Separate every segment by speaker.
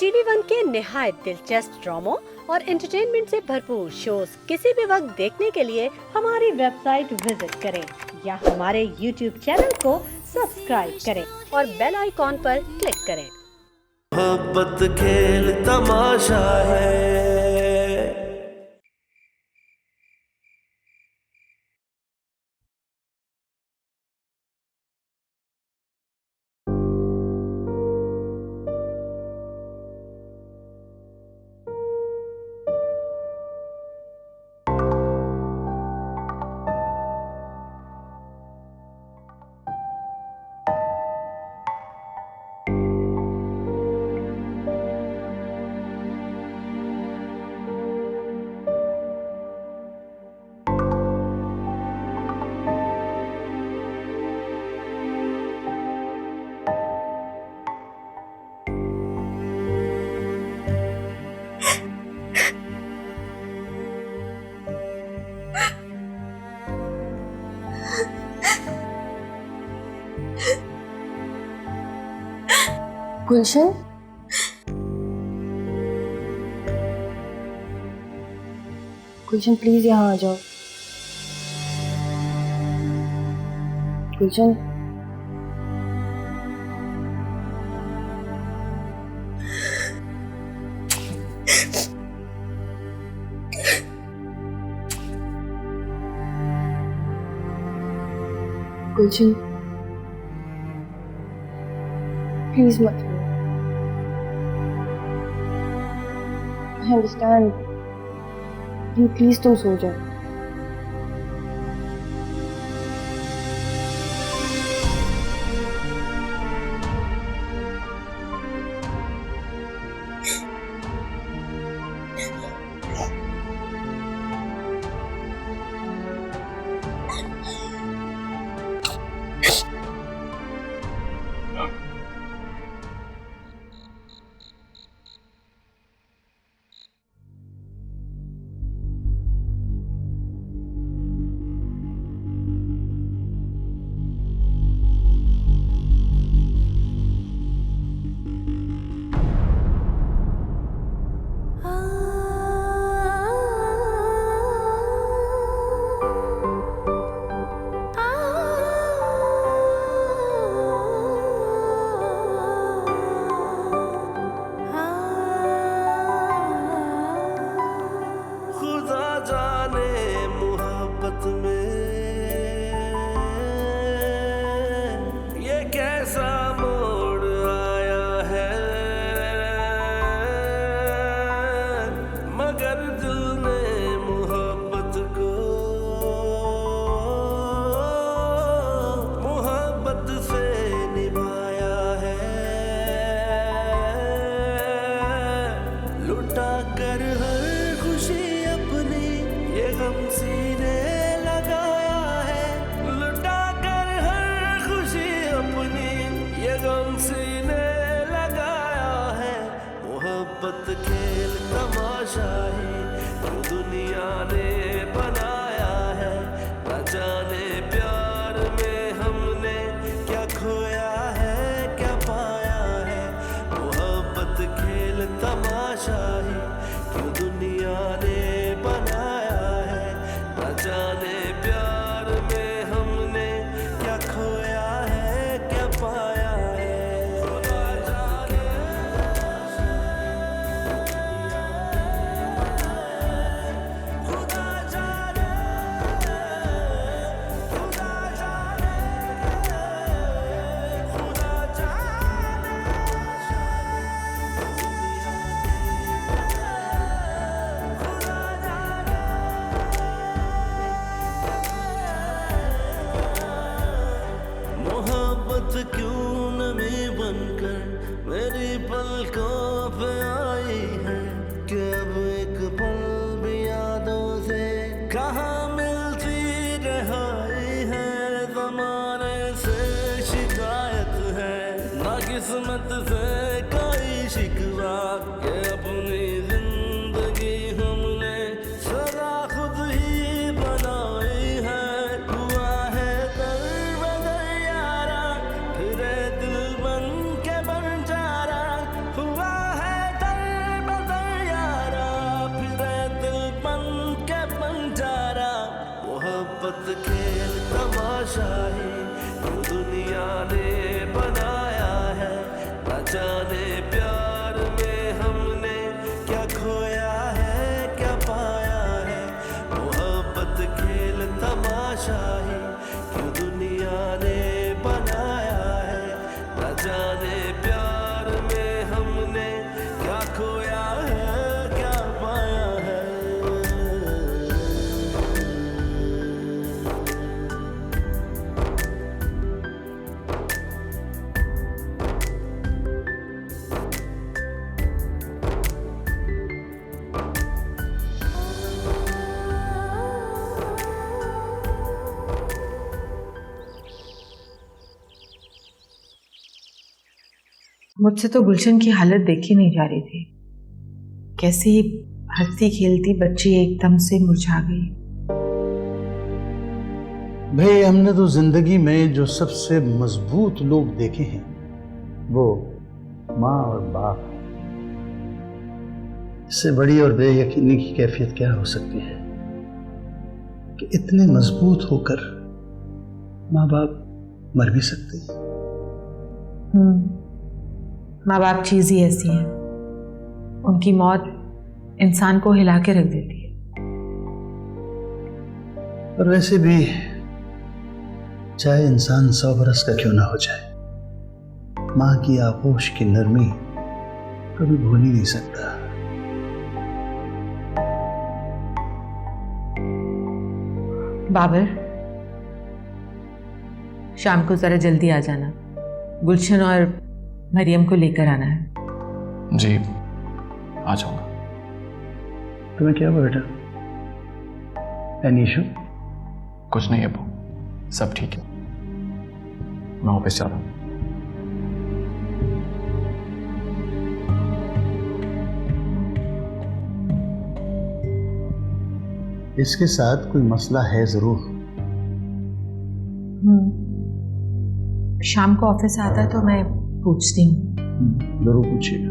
Speaker 1: TV one के निहायत दिलचस्प ड्रामों और एंटरटेनमेंट से भरपूर शोज किसी भी वक्त देखने के लिए हमारी वेबसाइट विजिट करें या हमारे यूट्यूब चैनल को सब्सक्राइब करें और बेल आइकॉन पर क्लिक करें।
Speaker 2: मोहब्बत खेल तमाशा है।
Speaker 3: गुलशन, गुलशन प्लीज यहाँ आ जाओ। गुलशन, गुलशन प्लीज मत रो। I understand. प्लीज तुम सो जाओ।
Speaker 2: मोहब्बत खेल तमाशा ही जो दुनिया ने बनाया है। न जाने प्यार में हमने क्या खोया है क्या पाया है। मोहब्बत खेल तमाशा ही जो दुनिया ने बनाया है। न जाने प्यार में हमने क्या खोया है क्या पाया है। क्यों नमी बनकर मेरी पलकों पे आई है कि अब एक पल भी यादों से कहाँ मिलती रहाई है। ज़माने से शिकायत है ना किस्मत से कोई शिकवा कि अपनी जिंदगी हमने सदा खुद ही बनाई है। हुआ है दर यारा फिर दिल बन के बन जा रहा। हुआ है तमाशाही क्यों दुनिया ने बनाया है, न जाने प्यार में हमने क्या खोया है क्या पाया है। मोहब्बत खेल तमाशाही क्यों दुनिया ने बनाया है, न जाने प्यार में हमने क्या खोया है क्या पाया है।
Speaker 4: मुझसे तो गुलशन की हालत देखी नहीं जा रही थी। कैसे हंसती खेलती बच्ची एकदम से मुरझा गई।
Speaker 5: भाई हमने तो जिंदगी में जो सबसे मजबूत लोग देखे हैं वो माँ और बाप हैं। इससे बड़ी और बेयकीनी की कैफियत क्या हो सकती है कि इतने मजबूत होकर माँ बाप मर भी सकते हैं।
Speaker 4: माँ बाप चीज ही ऐसी है, उनकी मौत इंसान को हिला के रख देती है।
Speaker 5: और वैसे भी चाहे इंसान 100 बरस का क्यों ना हो जाए, माँ की आगोश की नरमी कभी भूल ही नहीं सकता।
Speaker 4: बाबर, शाम को जरा जल्दी आ जाना, गुलशन और मरियम को लेकर आना है।
Speaker 6: जी आ जाऊंगा।
Speaker 5: तुम्हें क्या हुआ बेटा? Any issue?
Speaker 6: कुछ नहीं अबू, सब ठीक है। मैं ऑफिस जा रहा हूँ।
Speaker 5: इसके साथ कोई मसला है जरूर।
Speaker 4: शाम को ऑफिस आता है तो मैं पूछती हूँ।
Speaker 5: जरूर पूछिएगा।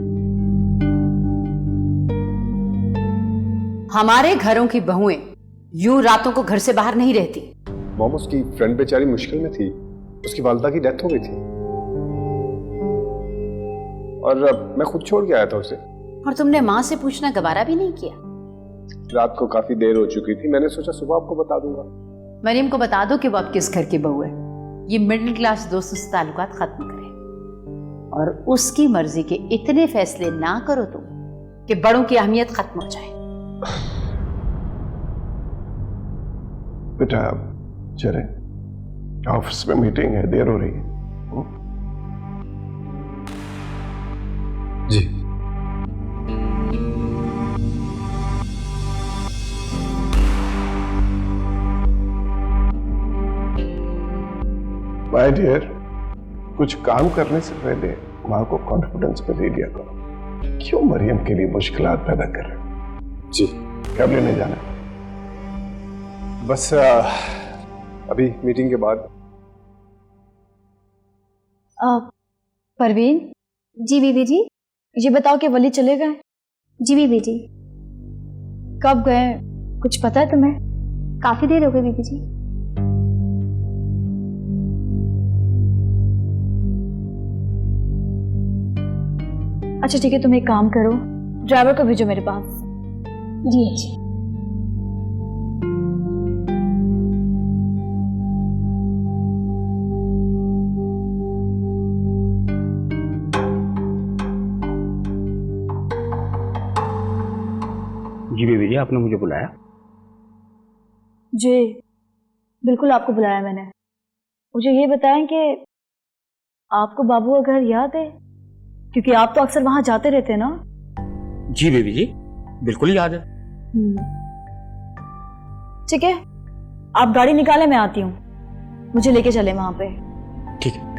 Speaker 7: हमारे घरों की बहुएं यूं रातों को घर से बाहर नहीं रहती।
Speaker 8: मॉम, उसकी फ्रेंड बेचारी मुश्किल में थी, उसकी वालिदा की डेथ हो गई थी और मैं खुद छोड़ के आया था उसे।
Speaker 7: और तुमने माँ से पूछना गवारा भी नहीं किया?
Speaker 8: रात को काफी देर हो चुकी थी, मैंने सोचा सुबह आपको बता दूंगा।
Speaker 7: मरियम को बता दो कि वो अब किस घर की बहू है। ये मिडिल क्लास दोस्तों से ताल्लुकात खत्म करे और उसकी मर्जी के इतने फैसले ना करो तुम कि बड़ों की अहमियत खत्म हो जाए।
Speaker 8: बेटा चले, ऑफिस में मीटिंग है, देर हो रही है।
Speaker 5: जी
Speaker 8: माय डियर, कुछ काम करने से पहले माँ को कॉन्फिडेंस में दे दिया करो। क्यों मरियम के लिए मुश्किलात पैदा कर रहे हो? जी कब लेने जाना? बस अभी मीटिंग के बाद।
Speaker 3: परवीन।
Speaker 9: जी बीबी जी।
Speaker 3: ये बताओ कि वली चले गए?
Speaker 9: जी बीबी जी।
Speaker 3: कब गए, कुछ पता है तुम्हें?
Speaker 9: काफी देर हो गई बीबी जी।
Speaker 3: अच्छा ठीक है, तुम एक काम करो, ड्राइवर को भेजो मेरे पास।
Speaker 9: जी अच्छा।
Speaker 10: जी बेबी जी, आपने मुझे बुलाया?
Speaker 3: जी बिल्कुल, आपको बुलाया मैंने। मुझे ये बताएं कि आपको बाबू का घर याद है? क्योंकि आप तो अक्सर वहां जाते रहते हैं ना।
Speaker 10: जी बेबी जी, बिल्कुल याद है।
Speaker 3: ठीक है, आप गाड़ी निकालें, मैं आती हूँ, मुझे लेके चले वहां पे।
Speaker 10: ठीक है।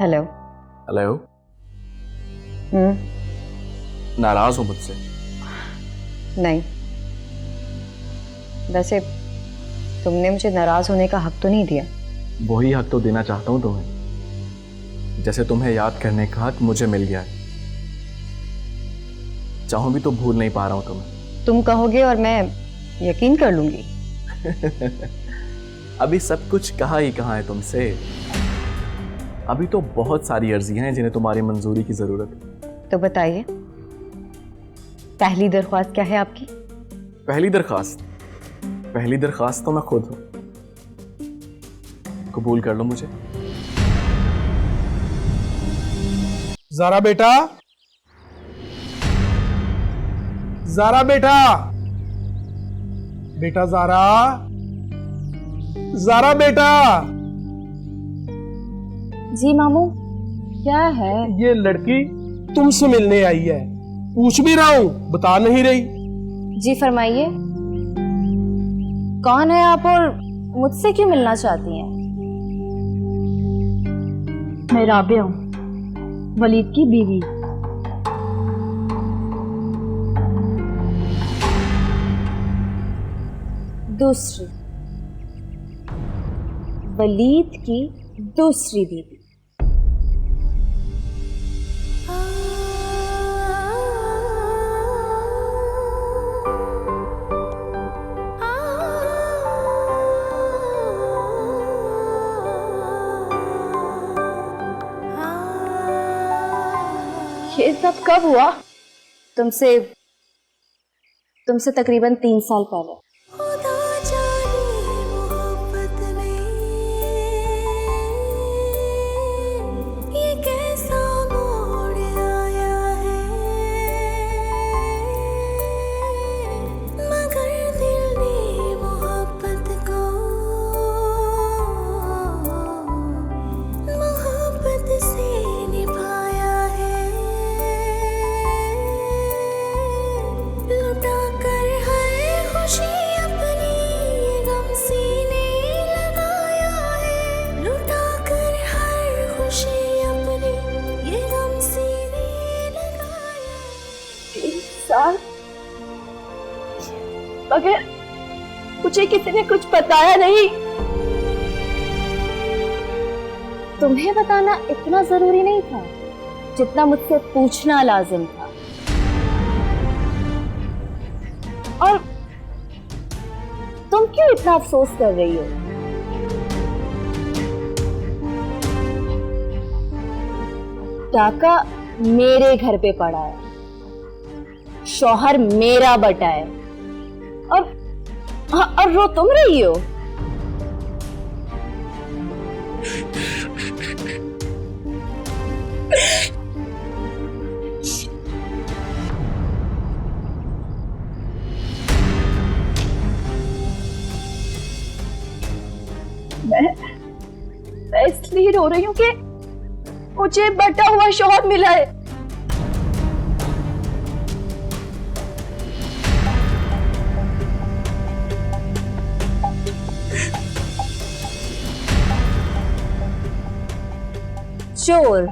Speaker 3: हेलो।
Speaker 6: हेलो। नाराज हो मुझसे?
Speaker 3: नहीं, वैसे तुमने मुझे नाराज होने का हक तो नहीं दिया।
Speaker 6: वही हक तो देना चाहता हूँ तुम्हें, जैसे तुम्हें याद करने का हक मुझे मिल गया है। चाहूं भी तो भूल नहीं पा रहा हूं तुम्हें।
Speaker 3: तुम कहोगे और मैं यकीन कर लूंगी।
Speaker 6: अभी सब कुछ कहा ही कहाँ है तुमसे। अभी तो बहुत सारी अर्जियां हैं जिन्हें तुम्हारी मंजूरी की जरूरत है।
Speaker 3: तो बताइए, पहली दरख्वास्त क्या है आपकी?
Speaker 6: पहली दरख्वास्त तो मैं खुद हूं। कबूल कर लो मुझे।
Speaker 11: ज़ारा बेटा, ज़ारा बेटा, बेटा ज़ारा, ज़ारा बेटा।
Speaker 3: जी मामू, क्या है?
Speaker 11: ये लड़की तुमसे मिलने आई है। पूछ भी रहा हूं, बता नहीं रही।
Speaker 3: जी फरमाइए, कौन है आप और मुझसे क्यों मिलना चाहती हैं? मैं राबिया हूँ, वलीद की बीवी। दूसरी, वलीद की दूसरी बीवी। ये सब कब हुआ? तुमसे तकरीबन 3 साल पहले।
Speaker 9: मगर मुझे किसी ने कुछ बताया नहीं। तुम्हें बताना इतना जरूरी नहीं था जितना मुझसे पूछना लाजिम था। और तुम क्यों इतना अफसोस कर रही हो? टाका मेरे घर पे पड़ा है, शौहर मेरा बटा है, और रो तुम रही हो। मैं इसलिए रो रही हूँ कि मुझे बटा हुआ शौहर मिला है। चोर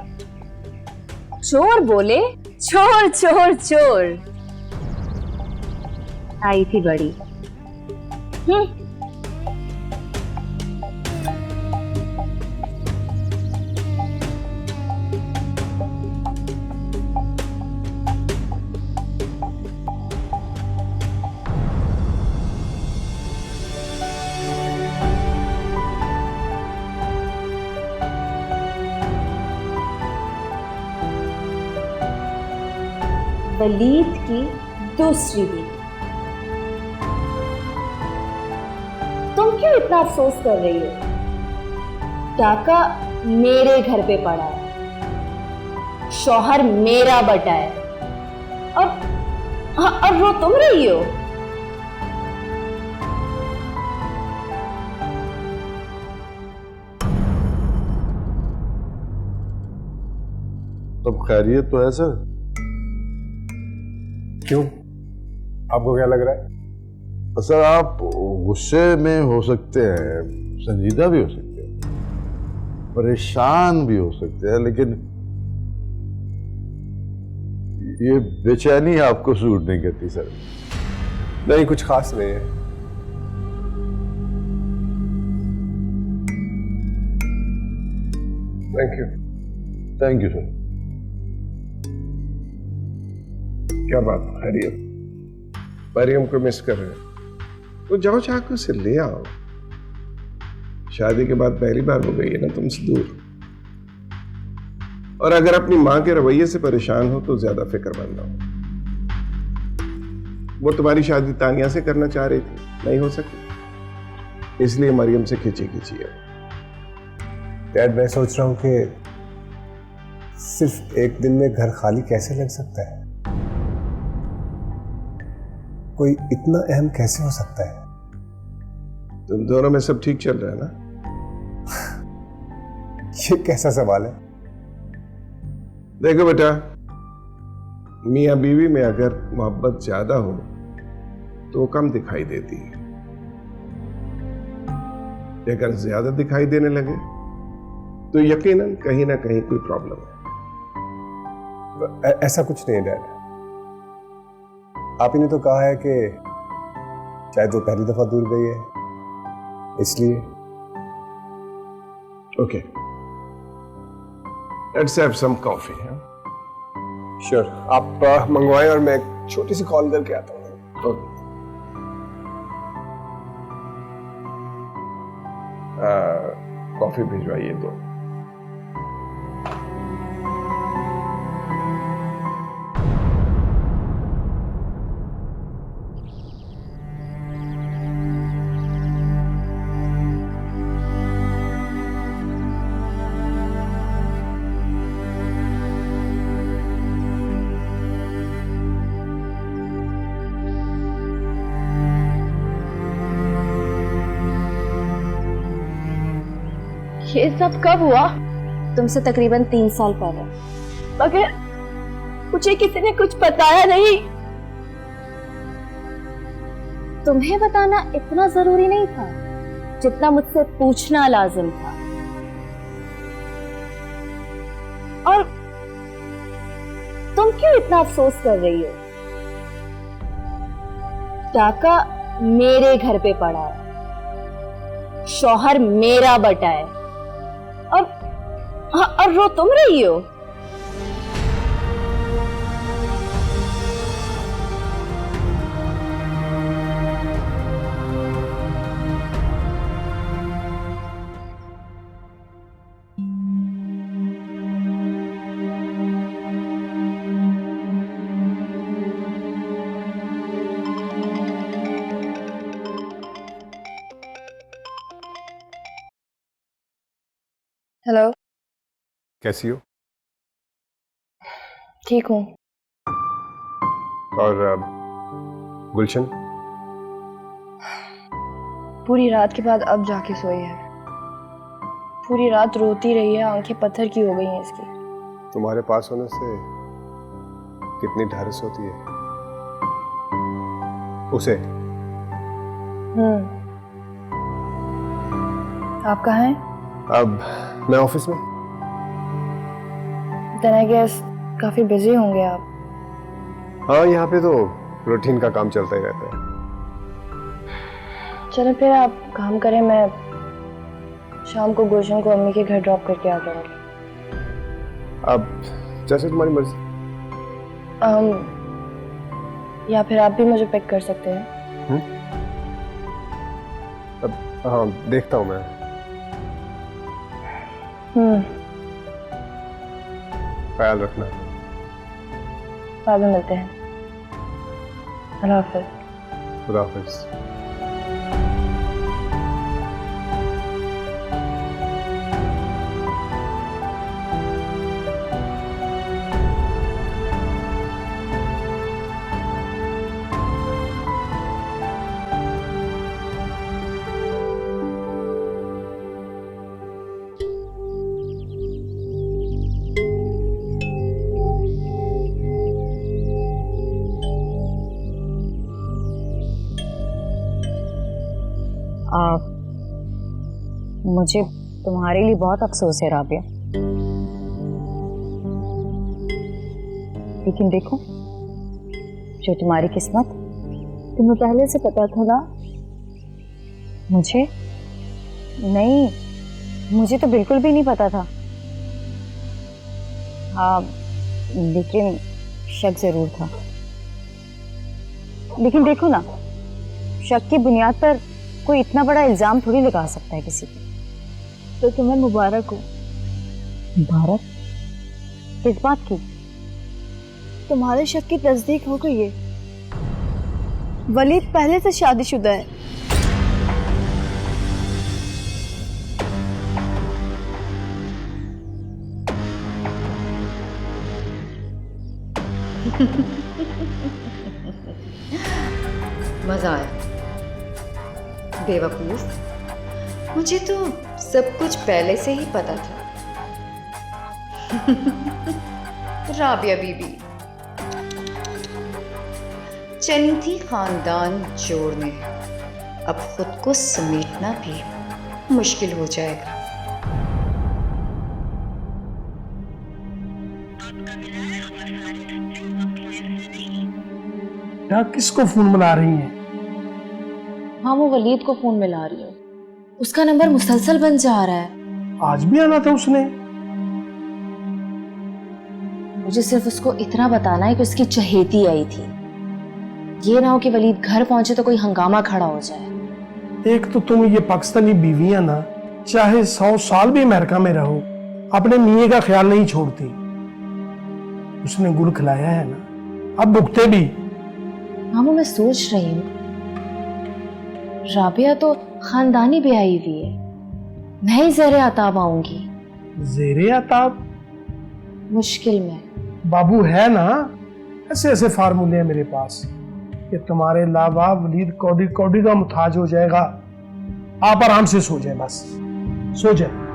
Speaker 9: चोर बोले, चोर चोर चोर। आई थी बड़ी। वलीद की दूसरी बीवी। तुम क्यों इतना अफसोस कर रही हो? टाका मेरे घर पे पड़ा है, शौहर मेरा बटा है, और रो तुम रही हो।
Speaker 8: सब खैरियत तो है सर?
Speaker 11: क्यों, आपको क्या लग रहा है?
Speaker 8: सर आप गुस्से में हो सकते हैं, संजीदा भी हो सकते हैं।
Speaker 12: परेशान भी हो सकते हैं, लेकिन ये बेचैनी आपको सूट नहीं करती सर।
Speaker 8: नहीं, कुछ खास नहीं है।
Speaker 12: Thank you sir.
Speaker 8: क्या बात मरियम, मरियम को मिस कर रहे हो तो जाओ जाकर उसे ले आओ। शादी के बाद पहली बार हो गई है ना तुमसे दूर। और अगर अपनी मां के रवैये से परेशान हो तो ज्यादा फिक्रमंद ना हो। वो तुम्हारी शादी तानिया से करना चाह रही थी, नहीं हो सकी, इसलिए मरियम से खिंची है।
Speaker 13: डैड, मैं सोच रहा हूं कि सिर्फ एक दिन में घर खाली कैसे लग सकता है? कोई इतना अहम कैसे हो सकता है?
Speaker 8: तुम दोनों में सब ठीक चल रहा है ना?
Speaker 13: ये कैसा सवाल है?
Speaker 8: देखो बेटा, मियां बीवी में अगर मोहब्बत ज्यादा हो तो कम दिखाई देती है, अगर ज्यादा दिखाई देने लगे तो यकीनन कहीं ना कहीं कोई प्रॉब्लम है।
Speaker 13: ऐसा कुछ नहीं है डैड। आप ही ने तो कहा है कि शायद वो पहली दफा दूर गई है, इसलिए।
Speaker 8: Okay, let's have some coffee.
Speaker 13: Sure, आप मंगवाएं और मैं एक छोटी सी कॉल करके आता हूँ।
Speaker 8: कॉफी भिजवाइए दो।
Speaker 9: ये सब कब हुआ? तुमसे तकरीबन 3 साल पहले। मगर मुझे किसी ने कुछ बताया नहीं। तुम्हें बताना इतना जरूरी नहीं था जितना मुझसे पूछना लाजिम था। और तुम क्यों इतना अफसोस कर रही हो? टाका मेरे घर पे पड़ा है, शौहर मेरा बटा है, और रो तुम रही हो। हेलो,
Speaker 13: कैसी हो?
Speaker 9: ठीक हूँ।
Speaker 13: और गुलशन?
Speaker 9: पूरी रात के बाद अब जाके सोई है। पूरी रात रोती रही है, आंखें पत्थर की हो गई हैं इसकी।
Speaker 13: तुम्हारे पास होने से कितनी ढारस होती है उसे।
Speaker 9: आप कहाँ हैं?
Speaker 13: अब मैं ऑफिस में।
Speaker 9: Then I guess काफी बिजी होंगे आप।
Speaker 13: हाँ, यहाँ पे तो रूटीन का काम चलता ही रहता है।
Speaker 9: चलो फिर आप काम करें, मैं शाम को गुलशन को अम्मी के घर ड्रॉप करके आ जाऊंगी।
Speaker 13: अब जैसे तुम्हारी मर्जी।
Speaker 9: या फिर आप भी मुझे पिक कर सकते हैं।
Speaker 13: अब हाँ, देखता हूँ मैं। ख्याल रखना।
Speaker 9: बाद में मिलते हैं। अल्लाह हाफ़िज़।
Speaker 13: खुदा हाफ़िज़।
Speaker 9: मुझे
Speaker 3: तुम्हारे लिए बहुत अफसोस है राबिया, लेकिन देखो जो तुम्हारी किस्मत तुम्हें पहले से पता था ना। मुझे नहीं, मुझे तो बिल्कुल भी नहीं पता था। हाँ, लेकिन शक जरूर था। लेकिन देखो ना, शक की बुनियाद पर कोई इतना बड़ा इल्जाम थोड़ी लगा सकता है किसी पे। तो तुम्हें मुबारक हो। मुबारक किस बात की? तुम्हारे शक की तस्दीक हो गई है। वलीद पहले से शादीशुदा है।
Speaker 7: मजा आया। बेवकूफ, मुझे तो सब कुछ पहले से ही पता था। राबिया बीबी, चनी थी खानदान जोड़ने, अब खुद को समेटना भी मुश्किल हो जाएगा।
Speaker 11: क्या किसको फोन मिला रही हैं?
Speaker 9: हाँ, वो वलीद को फोन मिला रही हो। उसका नंबर मुसलसल बन जा रहा है।
Speaker 11: आज भी आना था उसने।
Speaker 9: मुझे सिर्फ उसको इतना बताना है कि उसकी चहेती आई थी। ये ना हो कि वलीद घर पहुंचे तो कोई हंगामा खड़ा हो जाए।
Speaker 11: एक तो तुम ये पाकिस्तानी बीवियां ना, चाहे 100 साल भी अमेरिका में रहो, अपने मियाँ का ख्याल नहीं छोड़ती। उसने गुल खिलाया है ना, अब भुगते भी।
Speaker 9: हाँ, वो मैं सोच रही हूँ, राबिया तो खानदानी भी आई हुई है, मैं ही ज़ेरे आताब आऊंगी।
Speaker 11: ज़ेरे आताब?
Speaker 9: मुश्किल में।
Speaker 11: बाबू है ना, ऐसे ऐसे फार्मूले हैं मेरे पास कि तुम्हारे अलावा वलीद कौड़ी कौड़ी का मुताज हो जाएगा। आप आराम से सो जाए, बस सो जाए।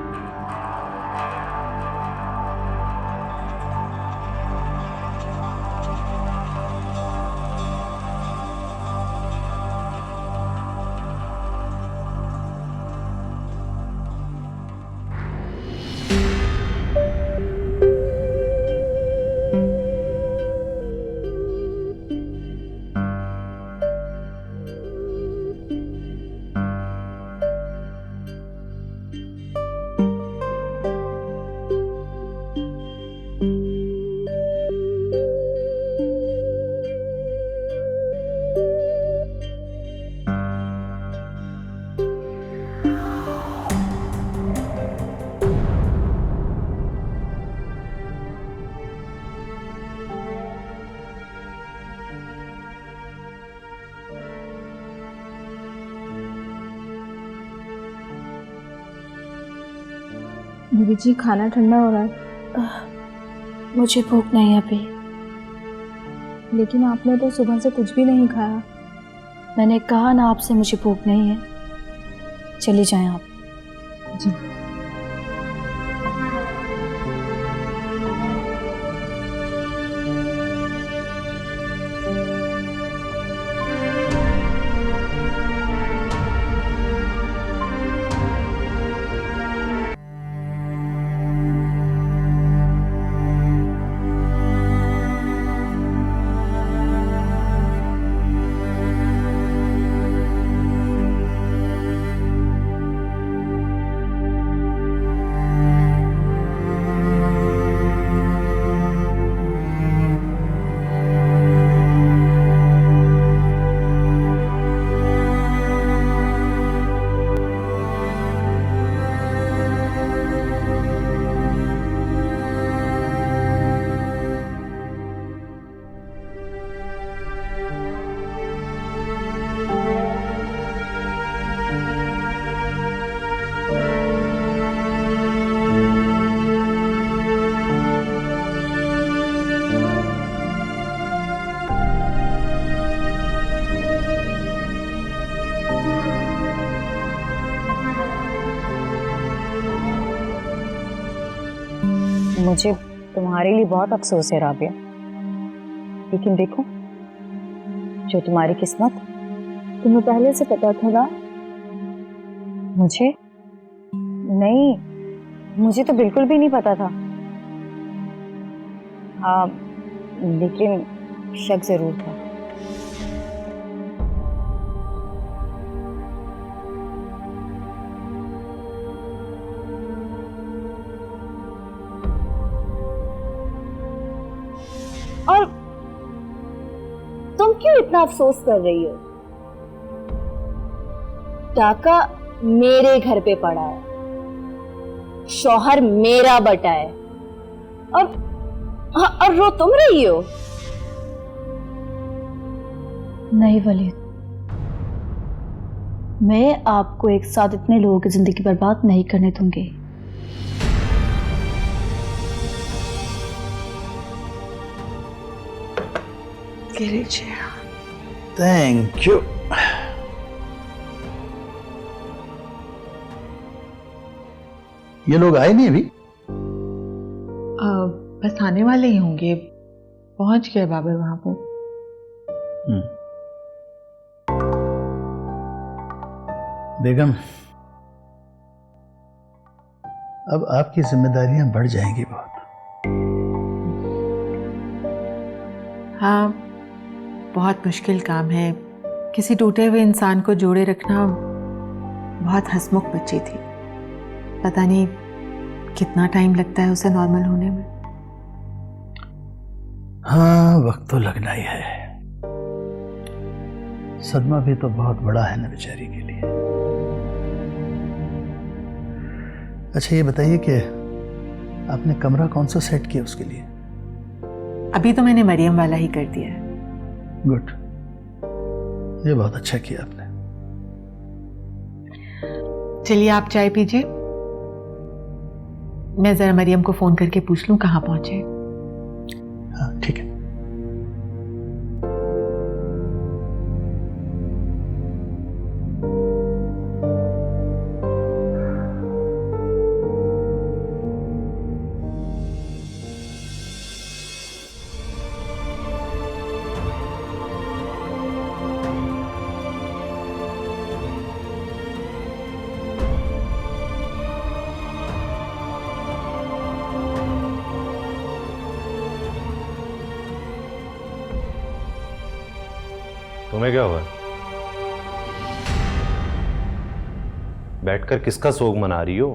Speaker 3: दीदी जी, खाना ठंडा हो रहा है।
Speaker 9: मुझे भूख नहीं है अभी।
Speaker 3: लेकिन आपने तो सुबह से कुछ भी नहीं खाया।
Speaker 9: मैंने कहा ना आपसे, मुझे भूख नहीं है। चली जाएं आप।
Speaker 3: जी। मुझे तुम्हारे लिए बहुत अफसोस है राबिया, लेकिन देखो जो तुम्हारी किस्मत तुम्हें पहले से पता था ना। मुझे नहीं, मुझे तो बिल्कुल भी नहीं पता था। लेकिन शक जरूर था।
Speaker 9: और तुम क्यों इतना अफसोस कर रही हो? टाका मेरे घर पे पड़ा है, शौहर मेरा बटा है, और रो तुम रही हो?
Speaker 3: नहीं वलीद, मैं आपको एक साथ इतने लोगों की जिंदगी बर्बाद नहीं करने दूंगी।
Speaker 5: Thank you. ये लोग आए नहीं अभी?
Speaker 4: बस आने वाले ही होंगे, पहुंच गए बाबर वहां पर।
Speaker 5: बेगम, अब आपकी जिम्मेदारियां बढ़ जाएंगी बहुत।
Speaker 4: हाँ, बहुत मुश्किल काम है। किसी टूटे हुए इंसान को जोड़े रखना। बहुत हंसमुख बच्ची थी, पता नहीं कितना टाइम लगता है उसे नॉर्मल होने में।
Speaker 5: हाँ, वक्त तो लगना ही है। सदमा भी तो बहुत बड़ा है ना बेचारी के लिए। अच्छा ये बताइए कि आपने कमरा कौन सा सेट किया उसके लिए?
Speaker 4: अभी तो मैंने मरियम वाला ही कर दिया है।
Speaker 5: गुड, ये बहुत अच्छा किया आपने।
Speaker 4: चलिए आप चाय पीजिए, मैं जरा मरियम को फोन करके पूछ लूं कहाँ पहुंचे।
Speaker 5: हाँ ठीक है।
Speaker 14: तुम्हें क्या हुआ? बैठकर किसका सोग मना रही हो?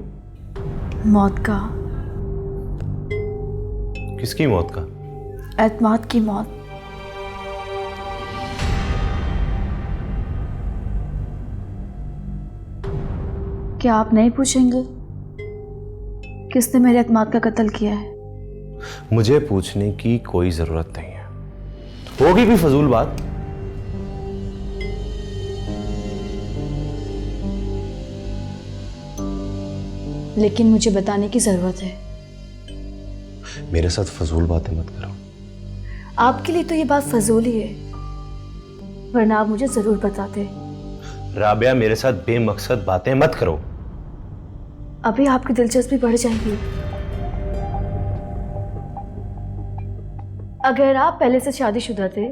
Speaker 3: मौत का।
Speaker 14: किसकी मौत का?
Speaker 3: एतमाद की मौत। क्या आप नहीं पूछेंगे किसने मेरे एतमाद का कत्ल किया है?
Speaker 14: मुझे पूछने की कोई जरूरत नहीं है। होगी भी फजूल बात।
Speaker 3: लेकिन मुझे बताने की जरूरत है।
Speaker 14: मेरे साथ फजूल बातें मत करो।
Speaker 3: आपके लिए तो ये बात फजूल ही है, वरना आप मुझे जरूर बताते।
Speaker 14: राबिया, मेरे साथ बेमकसद बातें मत करो।
Speaker 3: अभी आपकी दिलचस्पी बढ़ जाएगी। अगर आप पहले से शादीशुदा थे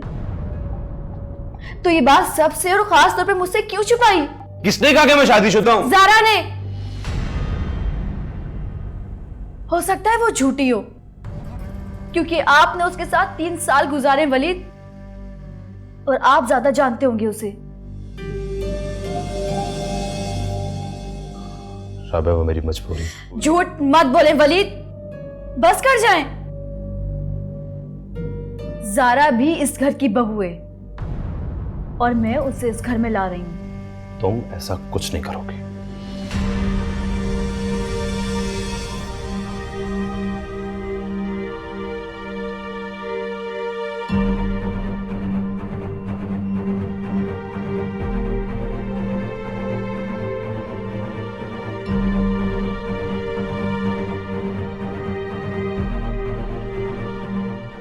Speaker 3: तो ये बात सबसे और खास तौर पे मुझसे क्यों छुपाई?
Speaker 14: किसने कहा कि मैं शादीशुदा हूं?
Speaker 3: ज़ारा ने। हो सकता है वो झूठी हो, क्योंकि आपने उसके साथ 3 साल गुजारे वलीद, और आप ज्यादा जानते होंगे उसे।
Speaker 14: राबिया, वो मेरी मजबूरी।
Speaker 3: झूठ मत बोले वलीद, बस कर जाएं। ज़ारा भी इस घर की बहू है और मैं उसे इस घर में ला रही हूं।
Speaker 14: तुम ऐसा कुछ नहीं करोगे।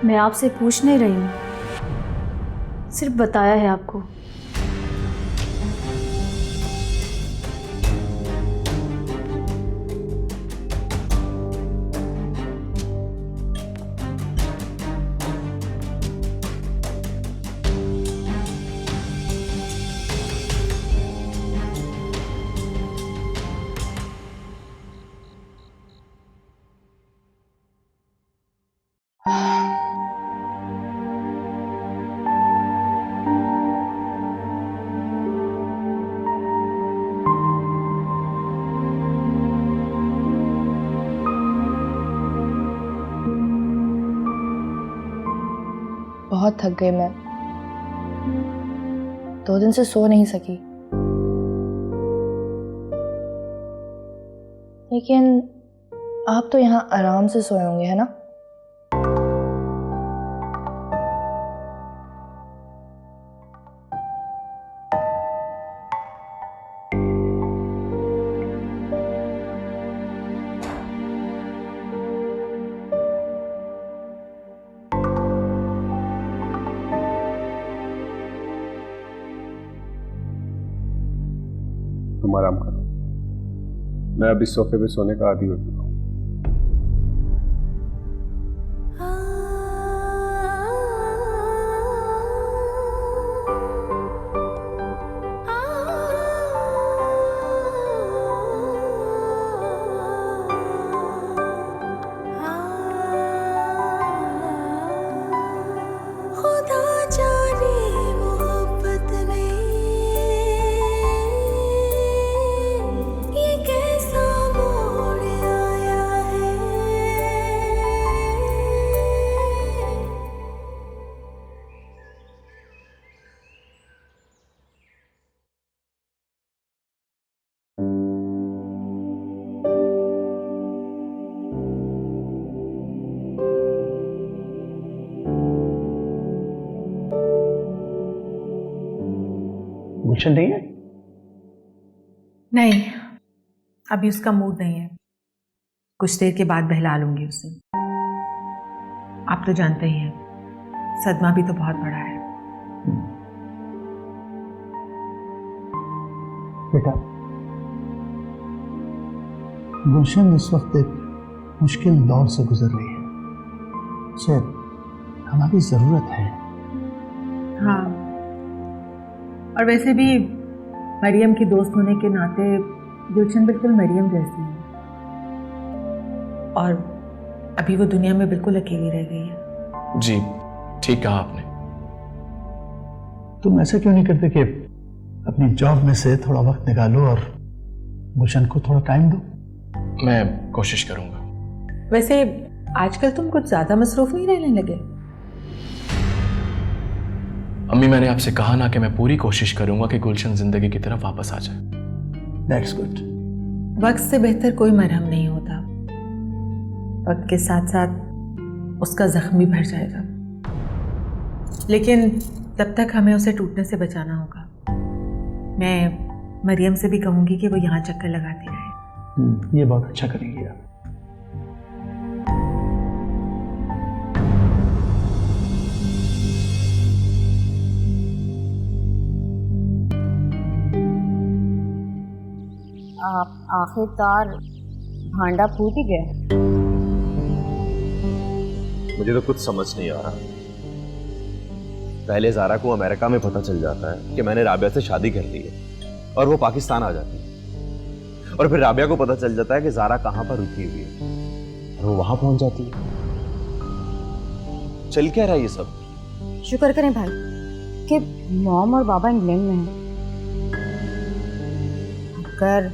Speaker 3: मैं आपसे पूछ नहीं रही हूं, सिर्फ बताया है आपको। बहुत थक गई मैं, 2 दिन से सो नहीं सकी। लेकिन आप तो यहाँ आराम से सोए होंगे, है ना?
Speaker 13: तुम आराम करो, मैं अभी सोफे पे सोने का आदी हो चुका हूँ।
Speaker 2: खुदा जाने मोहब्बत में ये कैसा मोड़ आया है।
Speaker 5: गुलशन नहीं है?
Speaker 4: नहीं, अभी उसका मूड नहीं है। कुछ देर के बाद बहला लूंगी उसे। आप तो जानते ही हैं, सदमा भी तो बहुत बड़ा है।
Speaker 5: बेटा, गुलशन इस वक्त एक मुश्किल दौर से गुजर रही है, उसे हमारी जरूरत है।
Speaker 4: हाँ, और वैसे भी मरियम की दोस्त होने के नाते गुलशन बिल्कुल मरियम जैसी है, और अभी वो दुनिया में बिल्कुल अकेली रह गई है।
Speaker 6: जी, ठीक कहा आपने।
Speaker 5: तुम ऐसा क्यों नहीं करते कि अपनी जॉब में से थोड़ा वक्त निकालो और गुलशन को थोड़ा टाइम दो?
Speaker 6: मैं कोशिश करूंगा।
Speaker 4: वैसे आजकल तुम कुछ ज्यादा मसरूफ नहीं रहने लगे?
Speaker 6: अम्मी, मैंने आपसे कहा ना कि मैं पूरी कोशिश करूंगा कि गुलशन जिंदगी की तरफ वापस आ जाए।
Speaker 5: That's good.
Speaker 4: वक्त से बेहतर कोई मरहम नहीं होता। वक्त के साथ साथ उसका जख्म भी भर जाएगा, लेकिन तब तक हमें उसे टूटने से बचाना होगा। मैं मरियम से भी कहूंगी कि वो यहाँ चक्कर लगाती रहे।
Speaker 5: ये बहुत अच्छा करेंगी आप।
Speaker 9: आप आखिरकार भांडा फूट ही गया।
Speaker 14: मुझे तो कुछ समझ नहीं आ रहा। पहले ज़ारा को अमेरिका में पता चल जाता है कि मैंने राबिया से शादी कर ली है और वो पाकिस्तान आ जाती है, और फिर राबिया को पता चल जाता है कि ज़ारा कहाँ पर रुकी हुई है और वो वहां पहुंच जाती है। चल क्या रहा है ये सब?
Speaker 9: शुक्र करें भाई कि मॉम और बाबा इंग्लैंड में हैं। अगर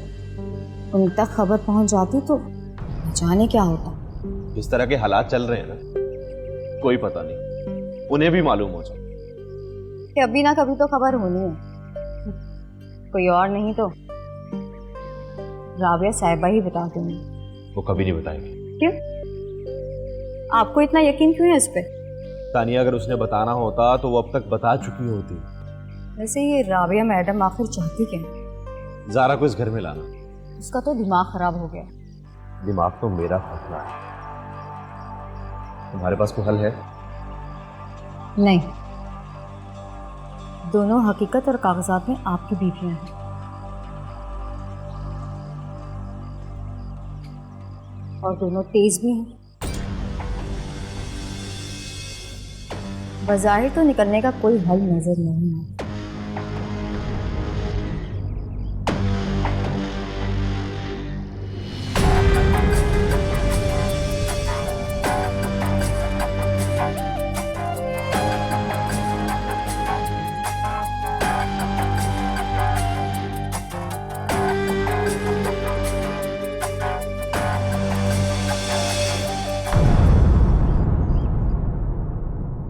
Speaker 9: उन तक खबर पहुंच जाती तो जाने क्या होता।
Speaker 14: इस तरह के हालात चल रहे हैं ना, कोई पता नहीं, उन्हें भी मालूम हो जाए
Speaker 9: कि अभी ना कभी तो खबर होनी है। कोई और नहीं तो राबिया साहिबा ही बता देंगी।
Speaker 14: वो कभी नहीं बताएंगे।
Speaker 9: क्यों? आपको इतना यकीन क्यों है इस पे?
Speaker 14: तानिया, अगर उसने बताना होता तो वो अब तक बता चुकी होती।
Speaker 9: वैसे ये राबिया मैडम आखिर चाहती क्या है?
Speaker 14: ज़ारा को इस घर में लाना।
Speaker 9: उसका तो दिमाग खराब हो गया।
Speaker 14: दिमाग तो मेरा फटना है। तुम्हारे पास कोई हल है?
Speaker 9: नहीं, दोनों हकीकत और कागजात में आपकी बीवियां हैं। और दोनों तेज भी हैं। बाजाहिर तो निकलने का कोई हल नजर नहीं है।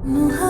Speaker 2: मोहब्बत